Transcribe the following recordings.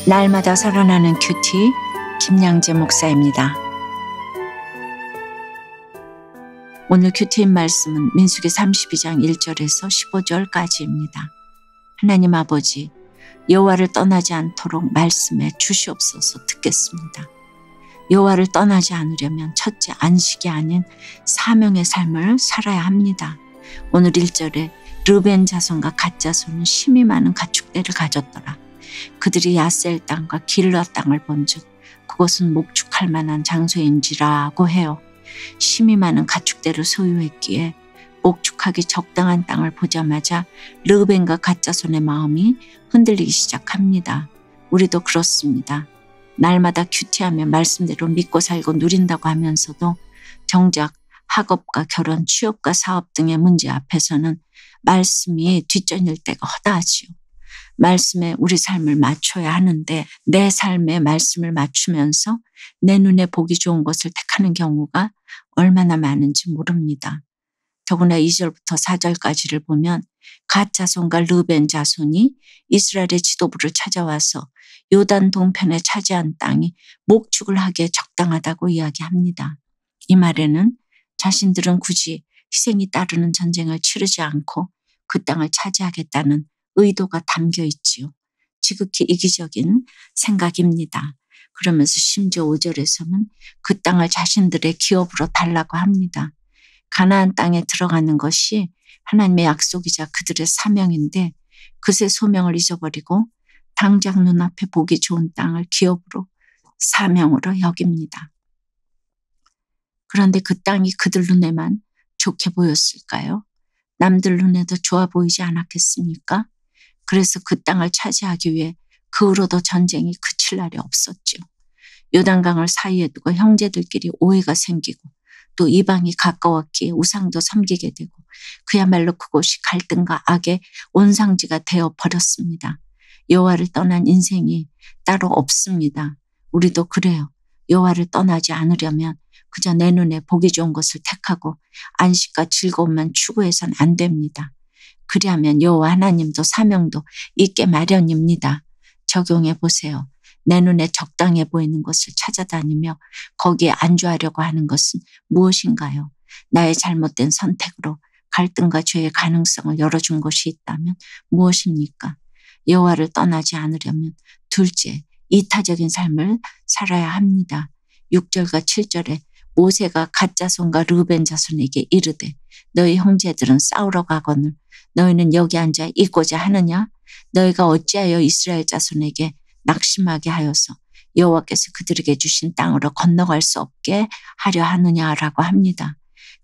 날마다 살아나는 큐티 김양재 목사입니다. 오늘 큐티인 말씀은 민수기 32장 1절에서 15절까지입니다. 하나님 아버지, 여호와를 떠나지 않도록 말씀해 주시옵소서. 듣겠습니다. 여호와를 떠나지 않으려면 첫째 안식이 아닌 사명의 삶을 살아야 합니다. 오늘 1절에 르벤 자손과 갓 자손은 심히 많은 가축대를 가졌더라. 그들이 야셀 땅과 길라 땅을 본즉 그것은 목축할 만한 장소인지라고 해요. 심히 많은 가축대를 소유했기에 목축하기 적당한 땅을 보자마자 르벤과 갓 자손의 마음이 흔들리기 시작합니다. 우리도 그렇습니다. 날마다 큐티하며 말씀대로 믿고 살고 누린다고 하면서도 정작 학업과 결혼, 취업과 사업 등의 문제 앞에서는 말씀이 뒷전일 때가 허다하지요. 말씀에 우리 삶을 맞춰야 하는데 내 삶에 말씀을 맞추면서 내 눈에 보기 좋은 것을 택하는 경우가 얼마나 많은지 모릅니다. 더구나 2절부터 4절까지를 보면 갓 자손과 르벤 자손이 이스라엘의 지도부를 찾아와서 요단 동편에 차지한 땅이 목축을 하기에 적당하다고 이야기합니다. 이 말에는 자신들은 굳이 희생이 따르는 전쟁을 치르지 않고 그 땅을 차지하겠다는 의도가 담겨 있지요. 지극히 이기적인 생각입니다. 그러면서 심지어 5절에서는 그 땅을 자신들의 기업으로 달라고 합니다. 가나안 땅에 들어가는 것이 하나님의 약속이자 그들의 사명인데 그새 소명을 잊어버리고 당장 눈앞에 보기 좋은 땅을 기업으로 사명으로 여깁니다. 그런데 그 땅이 그들 눈에만 좋게 보였을까요? 남들 눈에도 좋아 보이지 않았겠습니까? 그래서 그 땅을 차지하기 위해 그 후로도 전쟁이 그칠 날이 없었죠. 요단강을 사이에 두고 형제들끼리 오해가 생기고 또 이방이 가까웠기에 우상도 섬기게 되고 그야말로 그곳이 갈등과 악의 온상지가 되어 버렸습니다. 여호와를 떠난 인생이 따로 없습니다. 우리도 그래요. 여호와를 떠나지 않으려면 그저 내 눈에 보기 좋은 것을 택하고 안식과 즐거움만 추구해서는 안 됩니다. 그리하면 여호와 하나님도 사명도 있게 마련입니다. 적용해 보세요. 내 눈에 적당해 보이는 것을 찾아다니며 거기에 안주하려고 하는 것은 무엇인가요? 나의 잘못된 선택으로 갈등과 죄의 가능성을 열어준 것이 있다면 무엇입니까? 여호와를 떠나지 않으려면 둘째, 이타적인 삶을 살아야 합니다. 6절과 7절에 모세가 갓 자손과 르벤 자손에게 이르되 너희 형제들은 싸우러 가거늘 너희는 여기 앉아 있고자 하느냐? 너희가 어찌하여 이스라엘 자손에게 낙심하게 하여서 여호와께서 그들에게 주신 땅으로 건너갈 수 없게 하려 하느냐라고 합니다.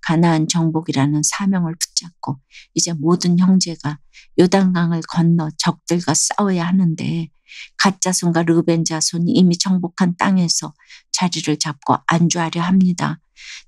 가나안 정복이라는 사명을 붙잡고 이제 모든 형제가 요단강을 건너 적들과 싸워야 하는데 갓 자손과 르벤 자손이 이미 정복한 땅에서 자리를 잡고 안주하려 합니다.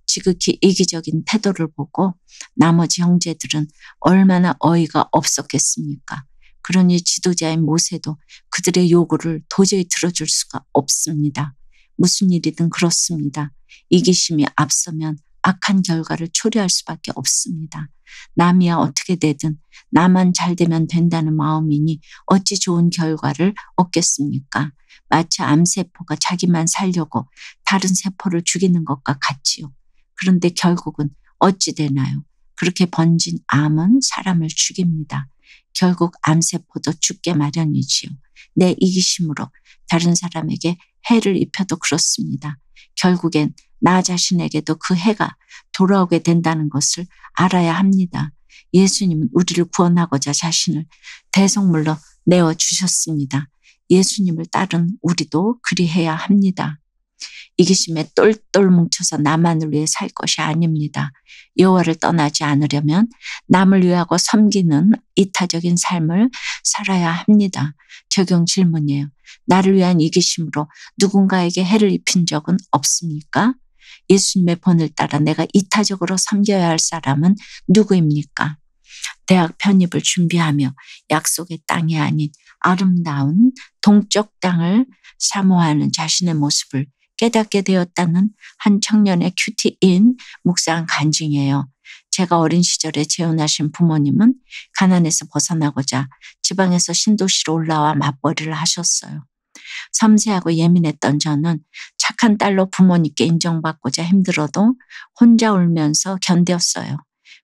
지극히 이기적인 태도를 보고 나머지 형제들은 얼마나 어이가 없었겠습니까? 그러니 지도자인 모세도 그들의 요구를 도저히 들어줄 수가 없습니다. 무슨 일이든 그렇습니다. 이기심이 앞서면 악한 결과를 초래할 수밖에 없습니다. 남이야 어떻게 되든 나만 잘 되면 된다는 마음이니 어찌 좋은 결과를 얻겠습니까? 마치 암세포가 자기만 살려고 다른 세포를 죽이는 것과 같지요. 그런데 결국은 어찌 되나요? 그렇게 번진 암은 사람을 죽입니다. 결국 암세포도 죽게 마련이지요. 내 이기심으로 다른 사람에게 해를 입혀도 그렇습니다. 결국엔 나 자신에게도 그 해가 돌아오게 된다는 것을 알아야 합니다. 예수님은 우리를 구원하고자 자신을 대속물로 내어주셨습니다. 예수님을 따른 우리도 그리해야 합니다. 이기심에 똘똘 뭉쳐서 나만을 위해 살 것이 아닙니다. 여호와를 떠나지 않으려면 남을 위하고 섬기는 이타적인 삶을 살아야 합니다. 적용 질문이에요. 나를 위한 이기심으로 누군가에게 해를 입힌 적은 없습니까? 예수님의 본을 따라 내가 이타적으로 섬겨야 할 사람은 누구입니까? 대학 편입을 준비하며 약속의 땅이 아닌 아름다운 동쪽 땅을 사모하는 자신의 모습을 깨닫게 되었다는 한 청년의 큐티인 묵상 간증이에요. 제가 어린 시절에 재혼하신 부모님은 가난에서 벗어나고자 지방에서 신도시로 올라와 맞벌이를 하셨어요. 섬세하고 예민했던 저는 착한 딸로 부모님께 인정받고자 힘들어도 혼자 울면서 견뎠어요.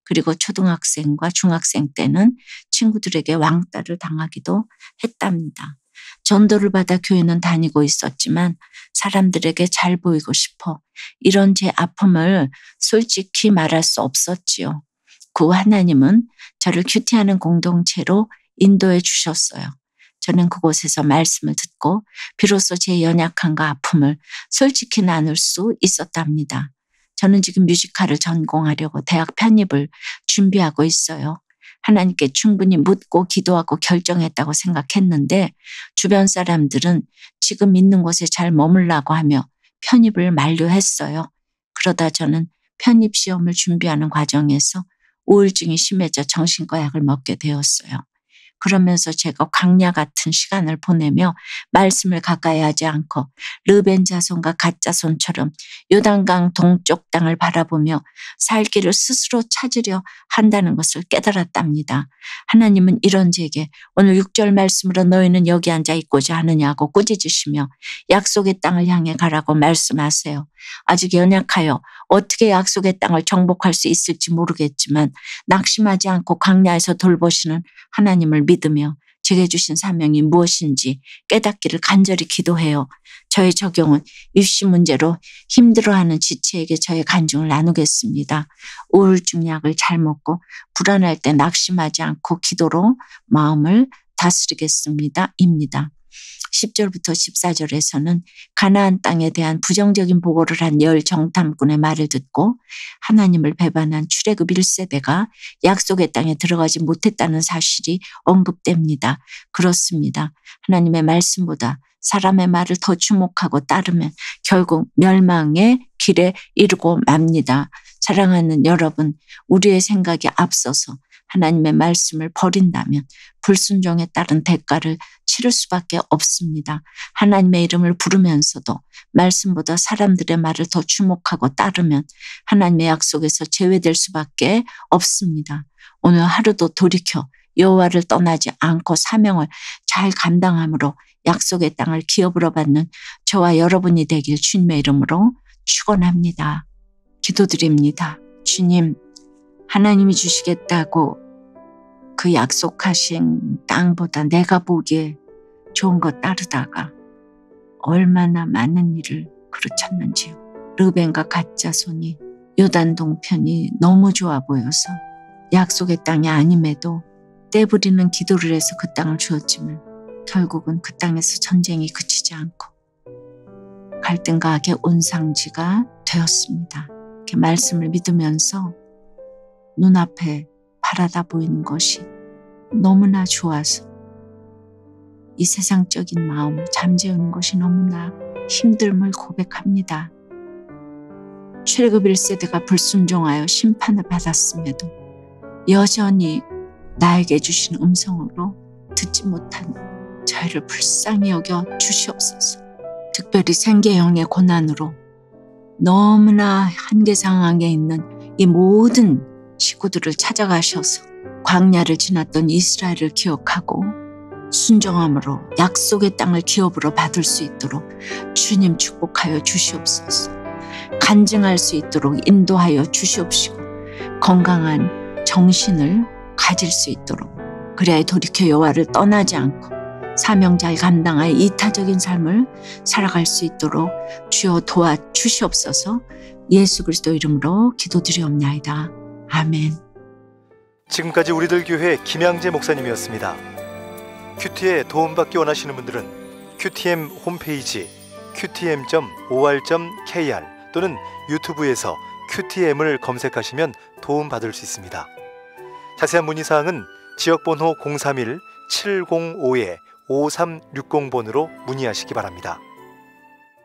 그리고 초등학생과 중학생 때는 친구들에게 왕따를 당하기도 했답니다. 전도를 받아 교회는 다니고 있었지만 사람들에게 잘 보이고 싶어 이런 제 아픔을 솔직히 말할 수 없었지요. 그 하나님은 저를 큐티하는 공동체로 인도해 주셨어요. 저는 그곳에서 말씀을 듣고 비로소 제 연약함과 아픔을 솔직히 나눌 수 있었답니다. 저는 지금 뮤지컬을 전공하려고 대학 편입을 준비하고 있어요. 하나님께 충분히 묻고 기도하고 결정했다고 생각했는데 주변 사람들은 지금 있는 곳에 잘 머물라고 하며 편입을 만료했어요. 그러다 저는 편입 시험을 준비하는 과정에서 우울증이 심해져 정신과 약을 먹게 되었어요. 그러면서 제가 광야 같은 시간을 보내며 말씀을 가까이 하지 않고 르벤 자손과 갓 자손처럼 요단강 동쪽 땅을 바라보며 살 길을 스스로 찾으려 한다는 것을 깨달았답니다. 하나님은 이런 제게 오늘 6절 말씀으로 너희는 여기 앉아 있고자 하느냐고 꾸짖으시며 약속의 땅을 향해 가라고 말씀하세요. 아직 연약하여 어떻게 약속의 땅을 정복할 수 있을지 모르겠지만 낙심하지 않고 광야에서 돌보시는 하나님을 믿으며 제게 주신 사명이 무엇인지 깨닫기를 간절히 기도해요. 저의 적용은 입시 문제로 힘들어하는 지체에게 저의 간증을 나누겠습니다. 우울증 약을 잘 먹고 불안할 때 낙심하지 않고 기도로 마음을 다스리겠습니다. 입니다. 10절부터 14절에서는 가나안 땅에 대한 부정적인 보고를 한 열 정탐꾼의 말을 듣고 하나님을 배반한 출애굽 1세대가 약속의 땅에 들어가지 못했다는 사실이 언급됩니다. 그렇습니다. 하나님의 말씀보다 사람의 말을 더 주목하고 따르면 결국 멸망의 길에 이르고 맙니다. 사랑하는 여러분, 우리의 생각이 앞서서 하나님의 말씀을 버린다면 불순종에 따른 대가를 치를 수밖에 없습니다. 하나님의 이름을 부르면서도 말씀보다 사람들의 말을 더 주목하고 따르면 하나님의 약속에서 제외될 수밖에 없습니다. 오늘 하루도 돌이켜 여호와를 떠나지 않고 사명을 잘 감당함으로 약속의 땅을 기업으로 받는 저와 여러분이 되길 주님의 이름으로 축원합니다. 기도드립니다. 주님, 하나님이 주시겠다고 그 약속하신 땅보다 내가 보기에 좋은 것 따르다가 얼마나 많은 일을 그르쳤는지요. 르벤과 갓 자손이 요단 동편이 너무 좋아 보여서 약속의 땅이 아님에도 떼부리는 기도를 해서 그 땅을 주었지만 결국은 그 땅에서 전쟁이 그치지 않고 갈등과 악의 온상지가 되었습니다. 이렇게 말씀을 믿으면서 눈앞에 바라다 보이는 것이 너무나 좋아서 이 세상적인 마음을 잠재우는 것이 너무나 힘듦을 고백합니다. 출애굽 1세대가 불순종하여 심판을 받았음에도 여전히 나에게 주신 음성으로 듣지 못한 저희를 불쌍히 여겨 주시옵소서. 특별히 생계형의 고난으로 너무나 한계 상황에 있는 이 모든 식구들을 찾아가셔서 광야를 지났던 이스라엘을 기억하고 순종함으로 약속의 땅을 기업으로 받을 수 있도록 주님 축복하여 주시옵소서. 간증할 수 있도록 인도하여 주시옵시고 건강한 정신을 가질 수 있도록 그래야 돌이켜 여호와를 떠나지 않고 사명자를 감당하여 이타적인 삶을 살아갈 수 있도록 주여 도와주시옵소서. 예수 그리스도 이름으로 기도드리옵나이다. 아멘. 지금까지 우리들 교회 김양재 목사님이었습니다. 큐티에 도움받기 원하시는 분들은 QTM 홈페이지 qtm.or.kr 또는 유튜브에서 QTM을 검색하시면 도움받을 수 있습니다. 자세한 문의사항은 지역번호 031-705-5360번으로 문의하시기 바랍니다.